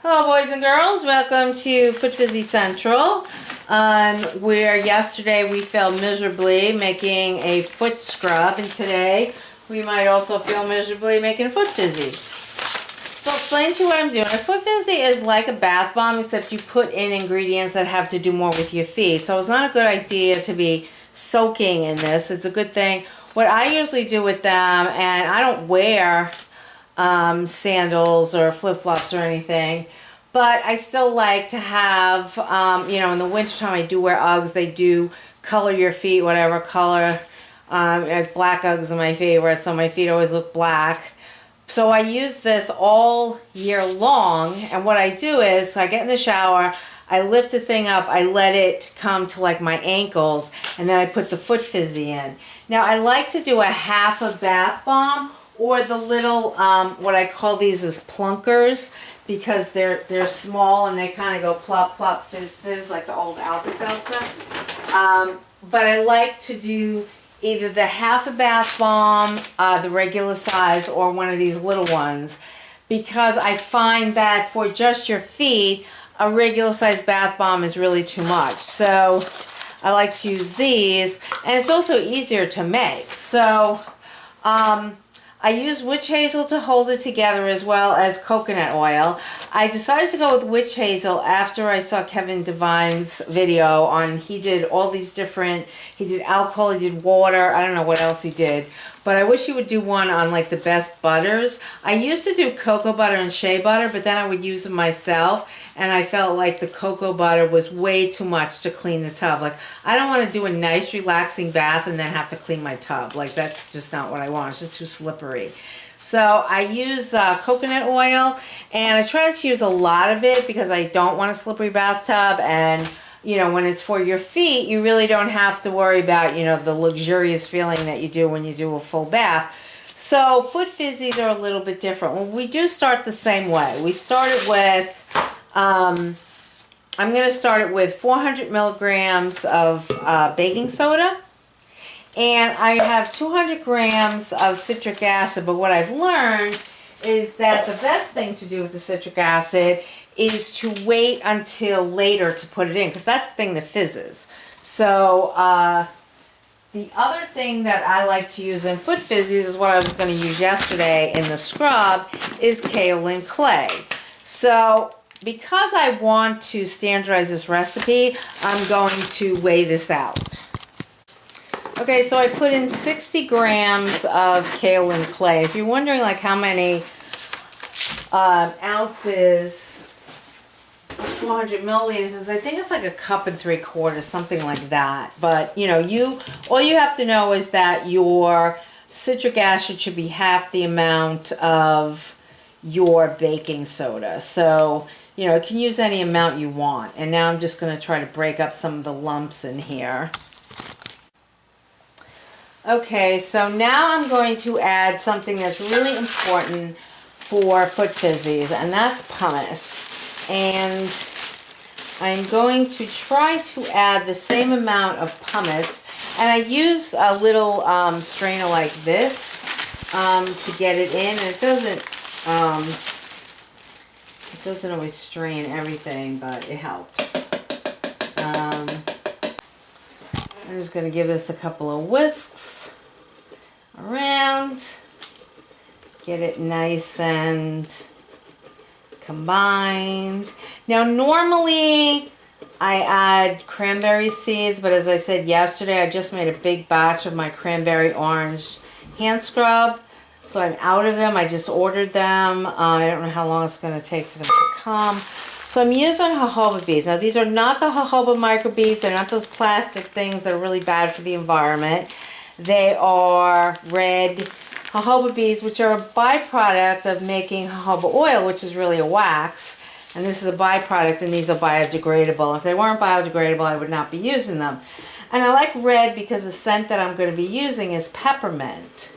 Hello boys and girls, welcome to Foot Fizzie Central, where yesterday we failed miserably making a foot scrub, and today we might also fail miserably making a foot fizzy. So I'll explain to you what I'm doing. A foot fizzy is like a bath bomb, except you put in ingredients that have to do more with your feet. So it's not a good idea to be soaking in this. It's a good thing. What I usually do with them, and I don't wear sandals or flip-flops or anything, but I still like to have, in the wintertime I do wear Uggs. They do color your feet, whatever color. Black Uggs are my favorite, so my feet always look black. So I use this all year long, and what I do is I get in the shower, I lift the thing up, I let it come to like my ankles, and then I put the foot fizzy in. Now I like to do a half a bath bomb, or the little, what I call these is plunkers, because they're small and they kind of go plop, plop, fizz, fizz, like the old Alka-Seltzer. But I like to do either the half a bath bomb, the regular size, or one of these little ones, because I find that for just your feet, a regular size bath bomb is really too much. So I like to use these, and it's also easier to make. So I use witch hazel to hold it together, as well as coconut oil. I decided to go with witch hazel after I saw Kevin Devine's video on, he did all these different, he did alcohol, he did water, I don't know what else he did. But I wish he would do one on like the best butters. I used to do cocoa butter and shea butter, but then I would use them myself, and I felt like the cocoa butter was way too much to clean the tub. Like, I don't want to do a nice relaxing bath and then have to clean my tub. Like, that's just not what I want. It's just too slippery. So I use coconut oil, and I try not to use a lot of it because I don't want a slippery bathtub. And when it's for your feet, you really don't have to worry about, the luxurious feeling that you do when you do a full bath. So foot fizzies are a little bit different. Well, we do start the same way. We started with, I'm going to start it with 400 milligrams of baking soda. And I have 200 grams of citric acid, but what I've learned is that the best thing to do with the citric acid is to wait until later to put it in, because that's the thing that fizzes. So the other thing that I like to use in foot fizzies is what I was going to use yesterday in the scrub, is Kaolin Clay. So because I want to standardize this recipe, I'm going to weigh this out. Okay, so I put in 60 grams of Kaolin Clay. If you're wondering like how many ounces 400 milliliters is, I think it's like a cup and 3/4, something like that. But all you have to know is that your citric acid should be half the amount of your baking soda. So you can use any amount you want. And now I'm just going to try to break up some of the lumps in here. Okay, so now I'm going to add something that's really important for foot fizzies, and that's pumice. And I'm going to try to add the same amount of pumice, and I use a little strainer like this to get it in, and it doesn't always strain everything, but it helps. I'm just going to give this a couple of whisks around, get it nice and combined. Now normally I add cranberry seeds, but as I said yesterday, I just made a big batch of my cranberry orange hand scrub, so I'm out of them. I just ordered them. I don't know how long it's going to take for them to come. So I'm using jojoba beads. Now these are not the jojoba microbeads. They're not those plastic things that are really bad for the environment. They are red jojoba beads, which are a byproduct of making jojoba oil, which is really a wax. And this is a byproduct, and these are biodegradable. If they weren't biodegradable, I would not be using them. And I like red because the scent that I'm going to be using is peppermint.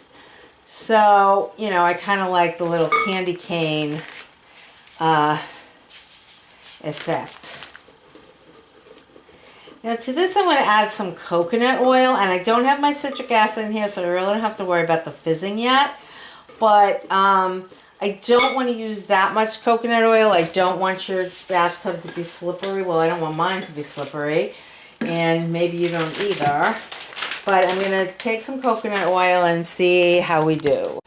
So, I kind of like the little candy cane effect. Now to this I'm going to add some coconut oil, and I don't have my citric acid in here, so I really don't have to worry about the fizzing yet. But I don't want to use that much coconut oil. I don't want your bathtub to be slippery. Well, I don't want mine to be slippery. And maybe you don't either. But I'm going to take some coconut oil and see how we do.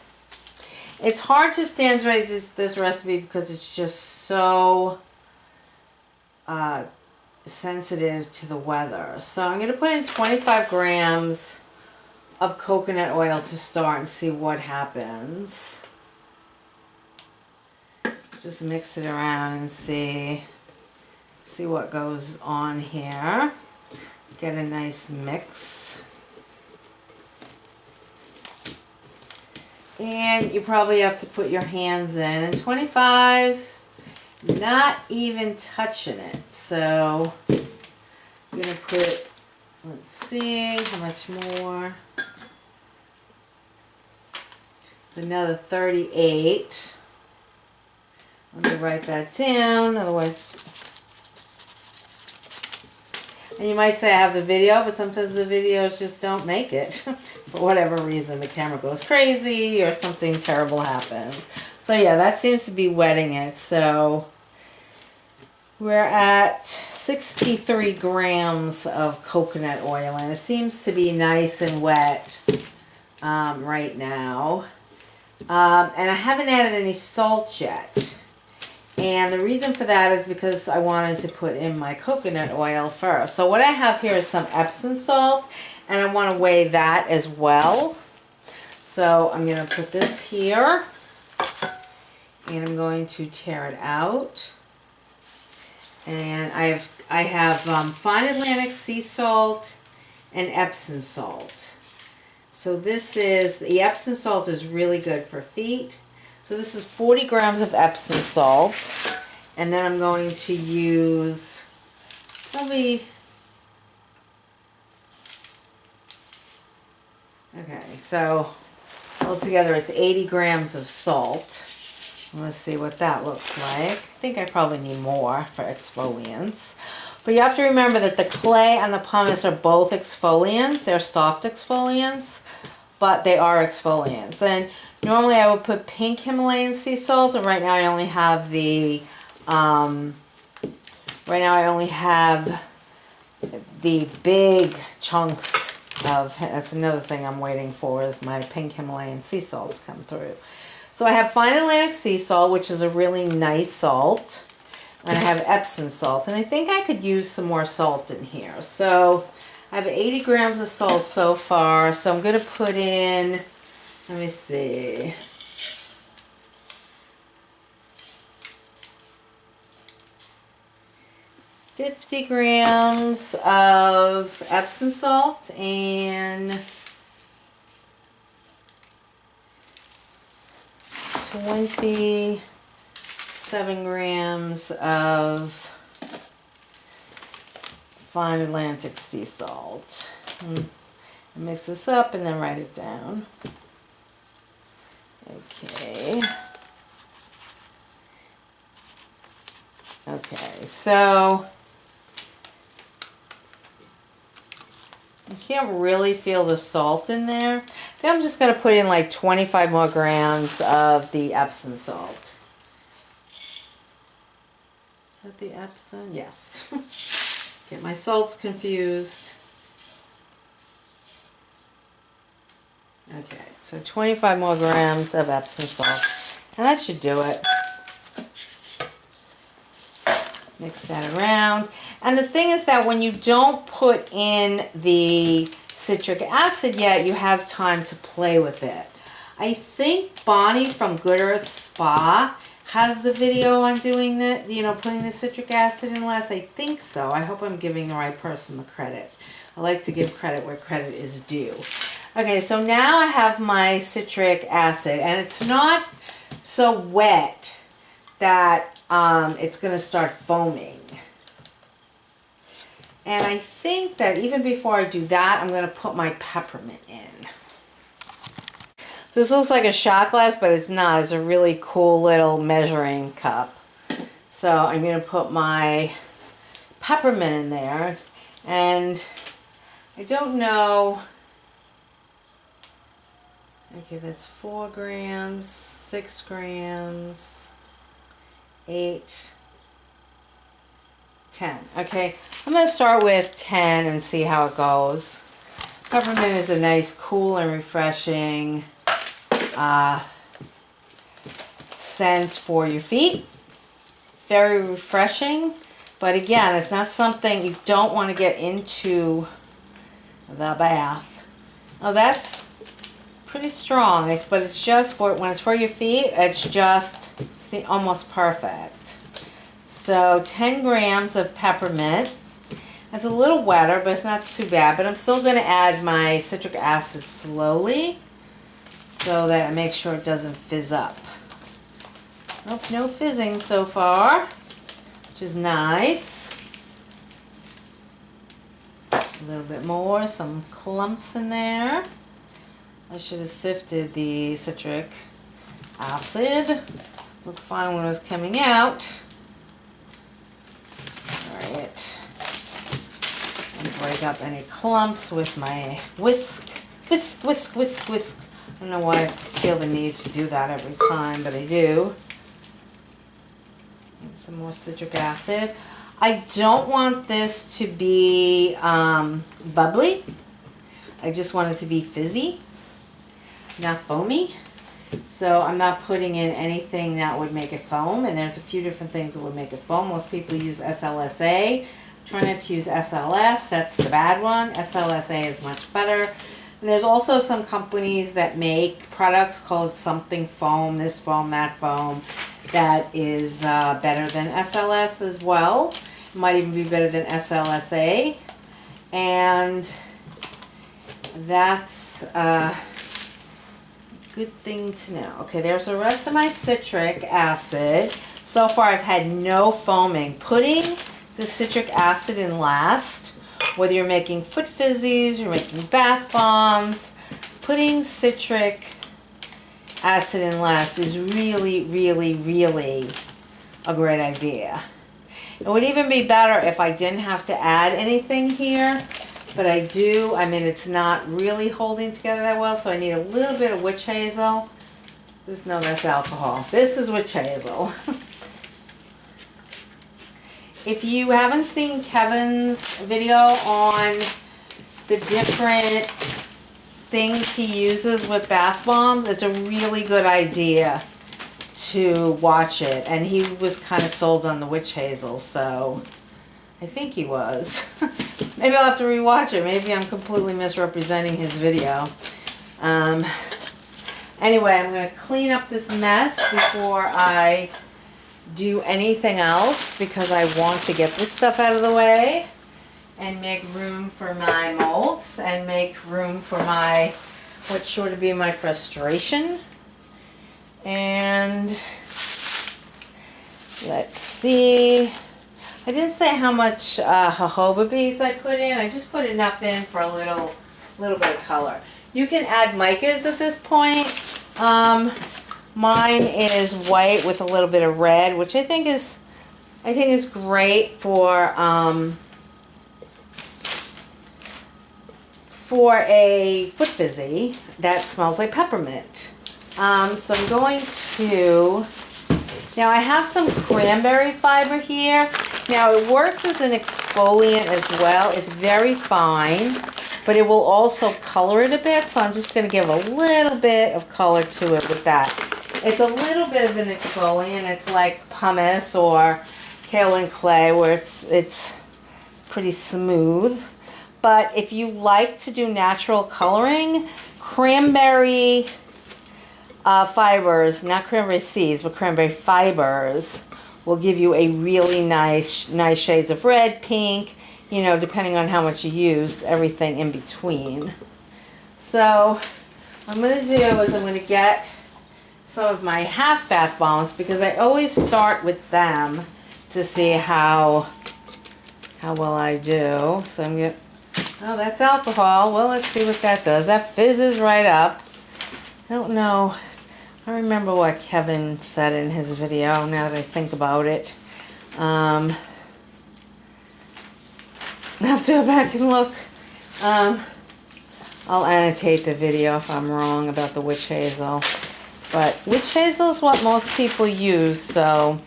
It's hard to standardize this recipe because it's just so sensitive to the weather. So I'm going to put in 25 grams of coconut oil to start and see what happens. Just mix it around and see what goes on here. Get a nice mix. And you probably have to put your hands in. And 25, not even touching it. So I'm going to put, let's see, how much more? Another 38. Let me write that down, otherwise. And you might say I have the video, but sometimes the videos just don't make it. For whatever reason, the camera goes crazy or something terrible happens. So yeah, that seems to be wetting it. So we're at 63 grams of coconut oil, and it seems to be nice and wet right now. And I haven't added any salt yet. And the reason for that is because I wanted to put in my coconut oil first. So what I have here is some Epsom salt, and I want to weigh that as well. So I'm going to put this here, and I'm going to tear it out. And I have fine Atlantic sea salt and Epsom salt. So this is, the Epsom salt is really good for feet. So this is 40 grams of Epsom salt. And then I'm going to use probably, okay, so altogether it's 80 grams of salt. Let's see what that looks like. I think I probably need more for exfoliants. But you have to remember that the clay and the pumice are both exfoliants. They're soft exfoliants, but they are exfoliants. And normally I would put pink Himalayan sea salt, and right now I only have the big chunks of, that's another thing I'm waiting for, is my pink Himalayan sea salt to come through. So I have fine Atlantic sea salt, which is a really nice salt. And I have Epsom salt. And I think I could use some more salt in here. So I have 80 grams of salt so far. So I'm going to put in, let me see, $50 grams of Epsom salt and 27 grams of fine Atlantic sea salt. Mix this up and then write it down. Okay. Okay, so you can't really feel the salt in there. Then I'm just going to put in like 25 more grams of the Epsom salt. Is that the Epsom? Yes. Get my salts confused. Okay, so 25 more grams of Epsom salt. And that should do it. Mix that around. And the thing is that when you don't put in the citric acid yet, you have time to play with it. I think Bonnie from Good Earth Spa has the video on doing that, you know, putting the citric acid in last. I think so. I hope I'm giving the right person the credit. I like to give credit where credit is due. Okay, so now I have my citric acid, and it's not so wet that it's going to start foaming. And I think that even before I do that, I'm going to put my peppermint in. This looks like a shot glass, but it's not. It's a really cool little measuring cup. So I'm going to put my peppermint in there. And I don't know Okay, that's 4 grams, 6 grams, 8, 10. Okay, I'm going to start with 10 and see how it goes. Peppermint is a nice, cool, and refreshing scent for your feet. Very refreshing, but again, it's not something you don't want to get into the bath. Oh, that's pretty strong, but it's just for when it's for your feet, it's just almost perfect. So 10 grams of peppermint. It's a little wetter, but it's not too bad. But I'm still going to add my citric acid slowly so that I make sure it doesn't fizz up. Nope, no fizzing so far, which is nice. A little bit more, some clumps in there. I should have sifted the citric acid. Looked fine when it was coming out. Alright. And break up any clumps with my whisk. Whisk, whisk, whisk, whisk. I don't know why I feel the need to do that every time, but I do. And some more citric acid. I don't want this to be bubbly. I just want it to be fizzy, not foamy. So I'm not putting in anything that would make it foam, and there's a few different things that would make it foam. Most people use SLSA. Try not to use SLS, that's the bad one. SLSA is much better. And there's also some companies that make products called something foam, this foam, that foam, that is better than SLS as well. It might even be better than SLSA. And that's a good thing to know. Okay, there's the rest of my citric acid. So far I've had no foaming. Putting the citric acid in last, whether you're making foot fizzies, you're making bath bombs, putting citric acid in last is really, really, really a great idea. It would even be better if I didn't have to add anything here, but I do. I mean, it's not really holding together that well, so I need a little bit of witch hazel. No, that's alcohol. This is witch hazel. If you haven't seen Kevin's video on the different things he uses with bath bombs, it's a really good idea to watch it. And he was kind of sold on the witch hazel, so I think he was. Maybe I'll have to rewatch it. Maybe I'm completely misrepresenting his video. Anyway, I'm going to clean up this mess before I do anything else, because I want to get this stuff out of the way and make room for my molds and make room for my what's sure to be my frustration. And let's see, I didn't say how much jojoba beads I put in. I just put enough in for a little bit of color. You can add micas at this point. Mine is white with a little bit of red, which I think is great for a foot fizzy that smells like peppermint. So I'm going to, now I have some cranberry fiber here. Now it works as an exfoliant as well. It's very fine, but it will also color it a bit. So I'm just going to give a little bit of color to it with that. It's a little bit of an exfoliant. It's like Pumice or Kaolin Clay, where it's pretty smooth. But if you like to do natural coloring, cranberry fibers, not cranberry seeds, but cranberry fibers will give you a really nice shades of red, pink, you know, depending on how much you use, everything in between. So what I'm going to do is I'm going to get some of my half bath bombs, because I always start with them to see how well I do. So I'm going to, oh, that's alcohol. Well, let's see what that does. That fizzes right up. I don't know. I remember what Kevin said in his video, now that I think about it. I'll have to go back and look. I'll annotate the video if I'm wrong about the witch hazel. But witch hazel is what most people use, so,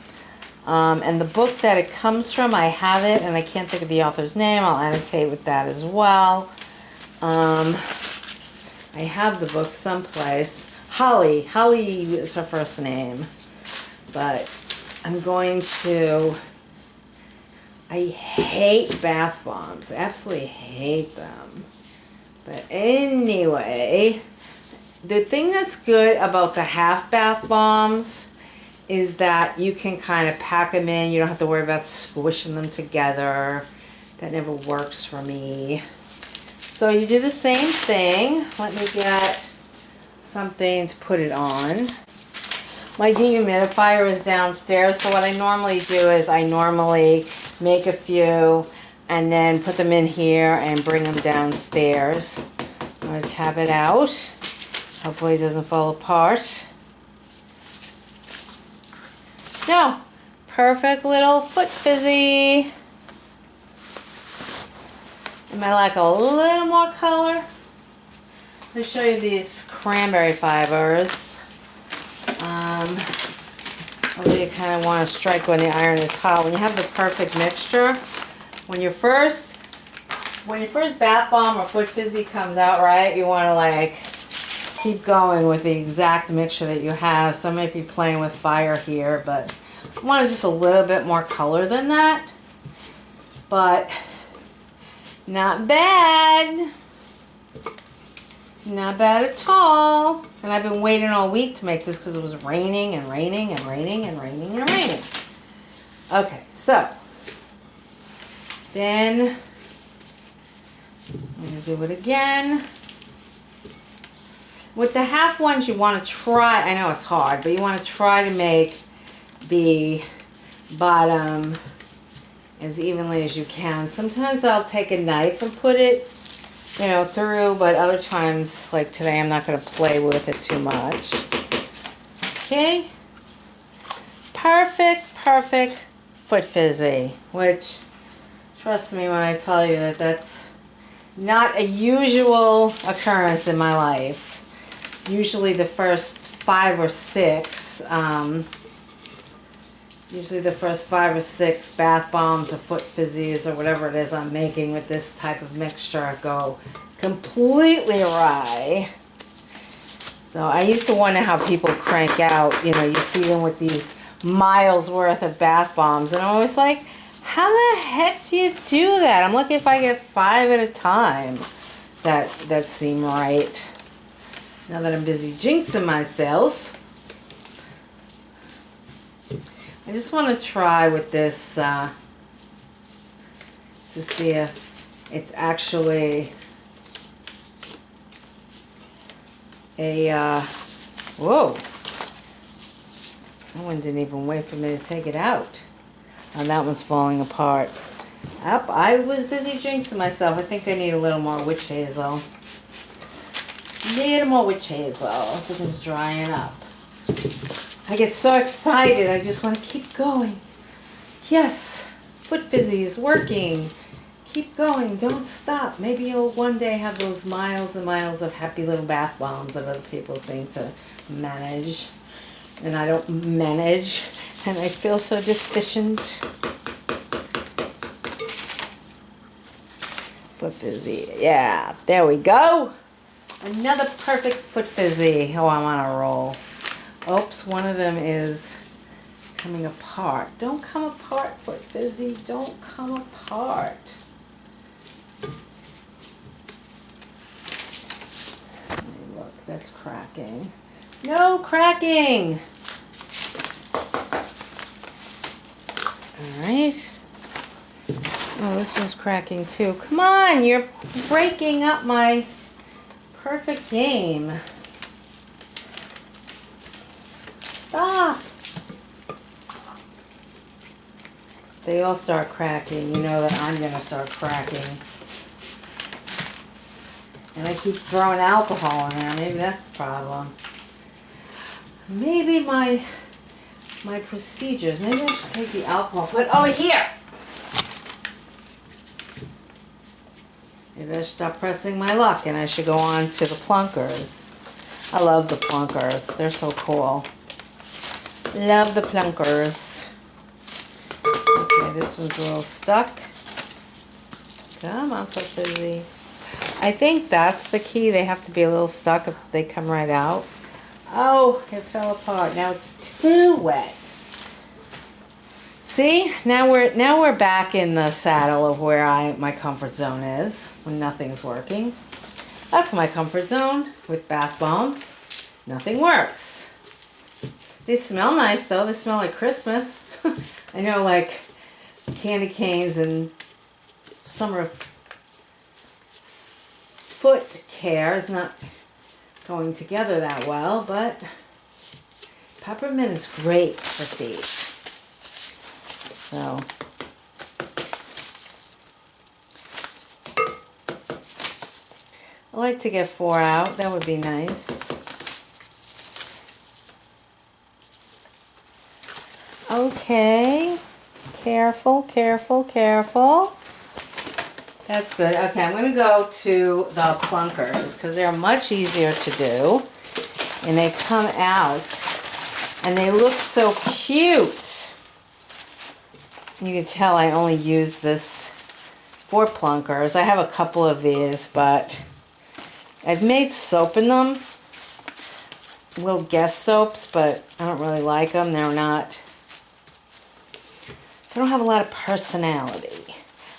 and the book that it comes from, I have it, and I can't think of the author's name. I'll annotate with that as well. I have the book someplace. Holly is her first name. But I'm going to, I hate bath bombs. I absolutely hate them. But anyway, the thing that's good about the half bath bombs is that you can kind of pack them in. You don't have to worry about squishing them together. That never works for me. So you do the same thing. Let me get something to put it on. My dehumidifier is downstairs, so what I normally do is I normally make a few and then put them in here and bring them downstairs. I'm going to tap it out. Hopefully it doesn't fall apart. No, perfect little foot fizzy. It might like a little more color. Let me show you these cranberry fibers. Although you kind of want to strike when the iron is hot. When you have the perfect mixture, when your first bath bomb or foot fizzy comes out, right, you want to like keep going with the exact mixture that you have. So I might be playing with fire here, but I wanted just a little bit more color than that. But not bad. Not bad at all. And I've been waiting all week to make this because it was raining and raining and raining and raining and raining. Okay, so then I'm going to do it again. With the half ones, you want to try, I know it's hard, but you want to try to make the bottom as evenly as you can. Sometimes I'll take a knife and put it, you know, through, but other times, like today, I'm not going to play with it too much. Okay. Perfect foot fizzy, which, trust me when I tell you that that's not a usual occurrence in my life. Usually the first 5 or 6, bath bombs or foot fizzies or whatever it is I'm making with this type of mixture go completely awry. So I used to wonder how people crank out, you know, you see them with these miles worth of bath bombs, and I'm always like, how the heck do you do that? I'm lucky if I get 5 at a time that seem right. Now that I'm busy jinxing myself, I just want to try with this to see if it's actually a, whoa, that one didn't even wait for me to take it out. And that one's falling apart. Yep, I was busy jinxing myself. I think I need a little more witch hazel. Need more witch hazel. This is drying up. I get so excited. I just want to keep going. Yes, foot fizzy is working. Keep going. Don't stop. Maybe you'll one day have those miles and miles of happy little bath bombs that other people seem to manage. And I don't manage. And I feel so deficient. Foot fizzy. Yeah, there we go. Another perfect foot fizzy. Oh, I'm on a roll. Oops, one of them is coming apart. Don't come apart, foot fizzy. Don't come apart. Look, that's cracking. No cracking. All right. Oh, this one's cracking too. Come on, you're breaking up my perfect game. Stop. They all start cracking. You know that I'm going to start cracking. And I keep throwing alcohol in there. Maybe that's the problem. Maybe my procedures. Maybe I should take the alcohol. Put it over here. Maybe I should stop pressing my luck and I should go on to the plunkers. I love the plunkers. They're so cool. Love the plunkers. Okay, this one's a little stuck. Come on, Foot Fizzie. I think that's the key. They have to be a little stuck if they come right out. Oh, it fell apart. Now it's too wet. See, now we're back in the saddle of where my comfort zone is when nothing's working. That's my comfort zone with bath bombs. Nothing works. They smell nice though. They smell like Christmas. I know, like candy canes and summer foot care is not going together that well, but peppermint is great for feet. So I like to get 4 out. That would be nice. Okay. Careful, careful, careful. That's good. Okay, I'm going to go to the plunkers because they're much easier to do. And they come out and they look so cute. You can tell I only use this for plunkers. I have a couple of these, but I've made soap in them. Little guest soaps, but I don't really like them. They don't have a lot of personality.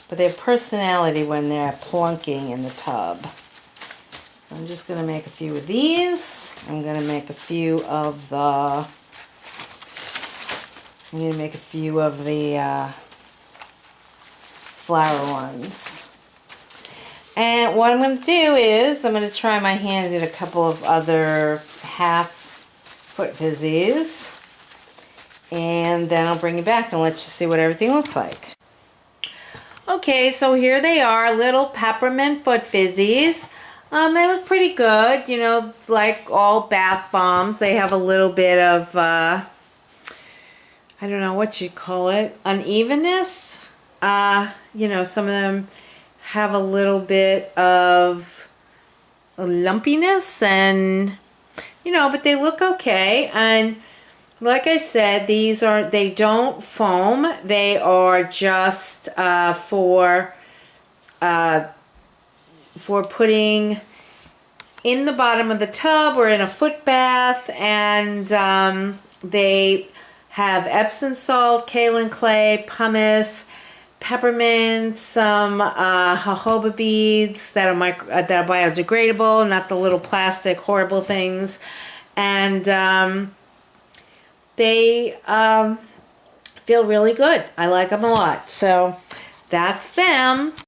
But they have personality when they're plunking in the tub. So I'm just going to make a few of these. I'm going to make a few of the flower ones. And what I'm going to do is I'm going to try my hand at a couple of other half Foot Fizzies. And then I'll bring you back and let you see what everything looks like. Okay, so here they are, little Peppermint Foot Fizzies. They look pretty good, you know, like all bath bombs. They have a little bit of, I don't know what you call it, unevenness. You know, some of them have a little bit of lumpiness and, you know, but they look okay. And like I said, they don't foam. They are just for putting in the bottom of the tub or in a foot bath. And they have Epsom Salt, Kaolin Clay, Pumice, peppermint, some Jojoba Beads that are biodegradable, not the little plastic horrible things. And they feel really good. I like them a lot. So that's them.